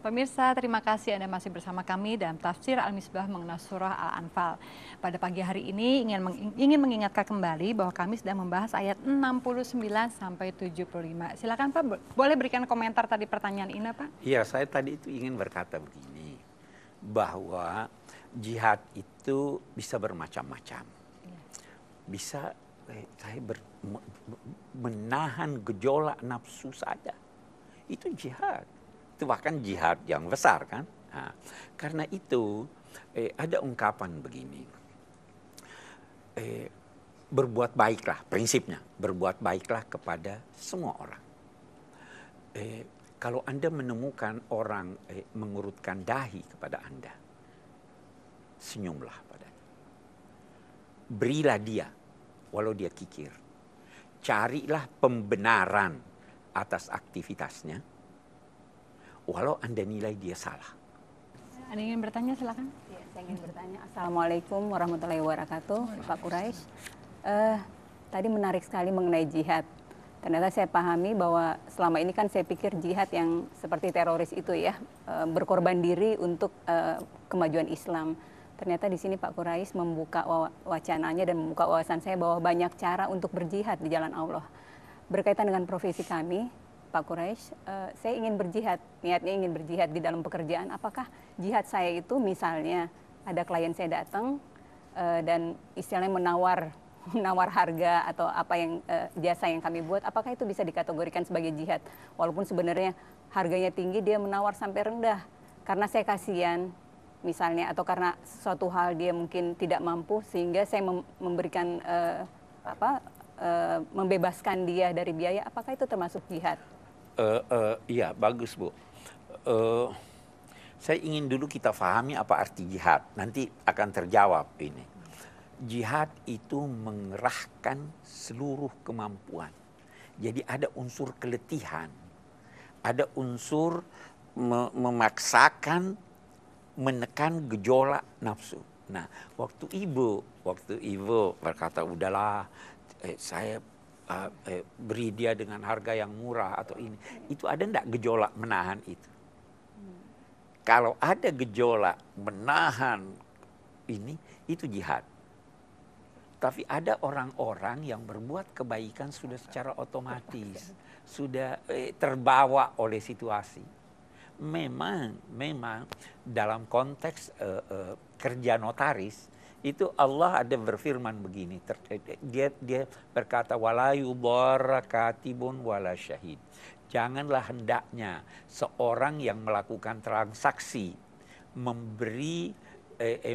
Pemirsa, terima kasih Anda masih bersama kami dalam Tafsir Al-Misbah mengenai surah Al-Anfal. Pada pagi hari ini ingin mengingatkan kembali bahwa kami sedang membahas ayat 69 sampai 75. Silakan Pak, boleh berikan komentar tadi pertanyaan Ina, Pak? Iya, saya tadi itu ingin berkata begini, bahwa jihad itu bisa bermacam-macam. Bisa menahan gejolak nafsu saja. Itu jihad. Itu bahkan jihad yang besar kan. Nah, karena itu ada ungkapan begini. Berbuat baiklah, prinsipnya. Berbuat baiklah kepada semua orang. Kalau Anda menemukan orang mengurutkan dahi kepada Anda, senyumlah padanya. Berilah dia, walau dia kikir. Carilah pembenaran atas aktivitasnya, walau Anda nilai dia salah. Ada yang ingin bertanya, silakan. Ya, saya ingin bertanya. Assalamualaikum warahmatullahi wabarakatuh, Pak Quraisy. Tadi menarik sekali mengenai jihad. Ternyata saya pahami bahwa selama ini kan saya pikir jihad yang seperti teroris itu ya, berkorban diri untuk kemajuan Islam. Ternyata di sini Pak Quraisy membuka wacananya dan membuka wawasan saya bahwa banyak cara untuk berjihad di jalan Allah. Berkaitan dengan profesi kami, Pak Quraisy, saya ingin berjihad, niatnya ingin berjihad di dalam pekerjaan. Apakah jihad saya itu misalnya ada klien saya datang dan istilahnya menawar harga atau apa yang jasa yang kami buat, apakah itu bisa dikategorikan sebagai jihad? Walaupun sebenarnya harganya tinggi, dia menawar sampai rendah karena saya kasihan misalnya, atau karena suatu hal dia mungkin tidak mampu sehingga saya memberikan membebaskan dia dari biaya. Apakah itu termasuk jihad? Iya, bagus Bu. Saya ingin dulu kita pahami apa arti jihad. Nanti akan terjawab ini. Jihad itu mengerahkan seluruh kemampuan. Jadi ada unsur keletihan, ada unsur memaksakan, menekan gejolak nafsu. Nah, waktu ibu berkata, udahlah, saya beri dia dengan harga yang murah atau ini. Itu ada enggak gejolak menahan itu? Kalau ada gejolak menahan ini, itu jihad. Tapi ada orang-orang yang berbuat kebaikan sudah secara otomatis, sudah terbawa oleh situasi. Memang dalam konteks kerja notaris itu Allah ada berfirman begini. Dia berkata wala yudharra katibun wala syahid. Janganlah hendaknya seorang yang melakukan transaksi memberi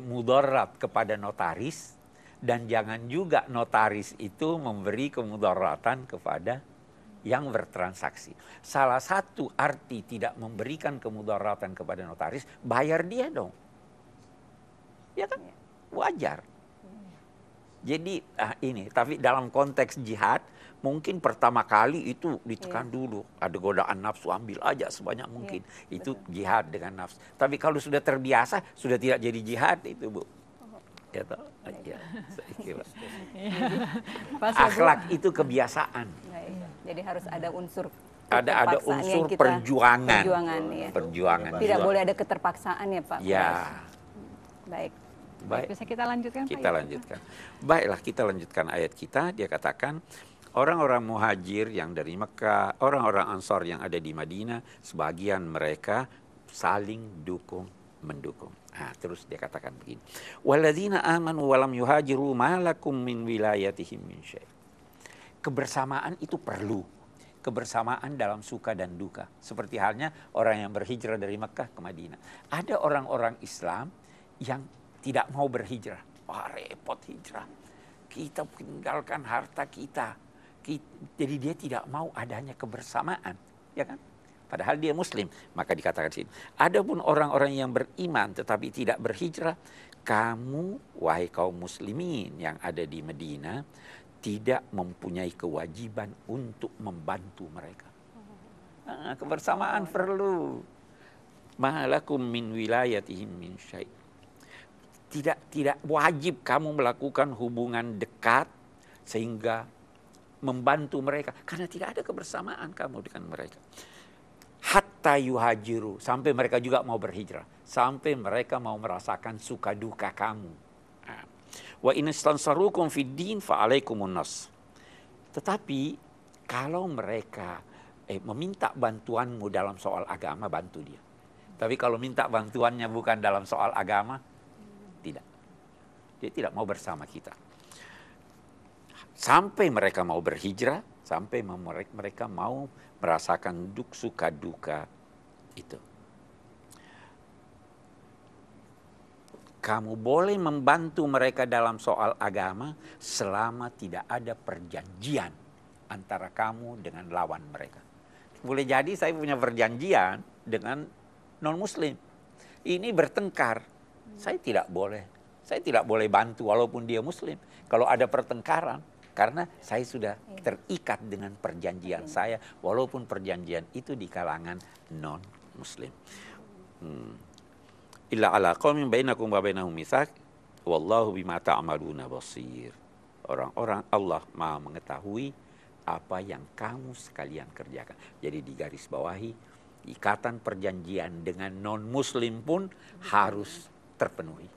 mudarat kepada notaris, dan jangan juga notaris itu memberi kemudaratan kepada yang bertransaksi. Salah satu arti tidak memberikan kemudaratan kepada notaris, bayar dia dong. Ya kan? Wajar. Jadi ini, tapi dalam konteks jihad, mungkin pertama kali itu ditekan dulu. Ada godaan nafsu, ambil aja sebanyak mungkin. Itu betul. Jihad dengan nafsu. Tapi kalau sudah terbiasa, sudah tidak jadi jihad itu Bu. Ya toh? Ya, akhlak itu kebiasaan. Jadi harus ada unsur ada unsur perjuangan. Perjuangan. Tidak boleh ada keterpaksaan ya Pak. Ya. Baik. Bisa kita lanjutkan Pak? Kita lanjutkan. Baiklah, kita lanjutkan ayat kita. Dia katakan orang-orang muhajir yang dari Mekah, orang-orang Ansar yang ada di Madinah, sebagian mereka saling mendukung. Nah, terus dia katakan begini. Walladzina amanu walam yuhajiru ma lakum min wilayatihim min syai'. Kebersamaan itu perlu. Kebersamaan dalam suka dan duka. Seperti halnya orang yang berhijrah dari Mekah ke Madinah. Ada orang-orang Islam yang tidak mau berhijrah. Wah, repot hijrah. Kita tinggalkan harta kita. Jadi dia tidak mau adanya kebersamaan. Ya kan? Padahal dia muslim, maka dikatakan sini. Adapun orang-orang yang beriman tetapi tidak berhijrah, kamu wahai kaum muslimin yang ada di Madinah tidak mempunyai kewajiban untuk membantu mereka. Kebersamaan perlu. Malakum min wilayatihim min syai'. Tidak wajib kamu melakukan hubungan dekat sehingga membantu mereka karena tidak ada kebersamaan kamu dengan mereka. hatta yuhajiru, sampai mereka juga mau berhijrah, sampai mereka mau merasakan suka duka kamu. Wa in istansarukum fid din fa alaikumun nas. Tetapi kalau mereka meminta bantuanmu dalam soal agama, bantu dia. Tapi kalau minta bantuannya bukan dalam soal agama, tidak. Dia tidak mau bersama kita. Sampai mereka mau berhijrah, sampai mereka mau merasakan suka duka itu. Kamu boleh membantu mereka dalam soal agama selama tidak ada perjanjian antara kamu dengan lawan mereka. Boleh jadi saya punya perjanjian dengan non-muslim. Ini bertengkar. Saya tidak boleh bantu walaupun dia muslim. Kalau ada pertengkaran, karena saya sudah terikat dengan perjanjian saya, walaupun perjanjian itu di kalangan non-muslim. Illa ala qaumin bainakum wa bainahum mitsaq wallahu bima ta'maluna basir. Orang-orang Allah Maha mengetahui apa yang kamu sekalian kerjakan. Jadi digaris bawahi, ikatan perjanjian dengan non-muslim pun harus terpenuhi.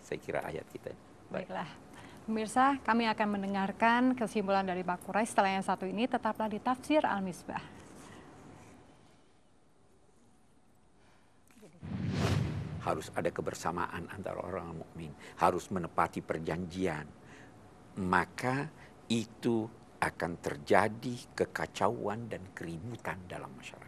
Saya kira ayat kita. Baiklah. Pemirsa, kami akan mendengarkan kesimpulan dari Pak Quraisy setelah yang satu ini. Tetaplah di Tafsir Al-Misbah. Harus ada kebersamaan antara orang mukmin, harus menepati perjanjian. Maka itu akan terjadi kekacauan dan keributan dalam masyarakat.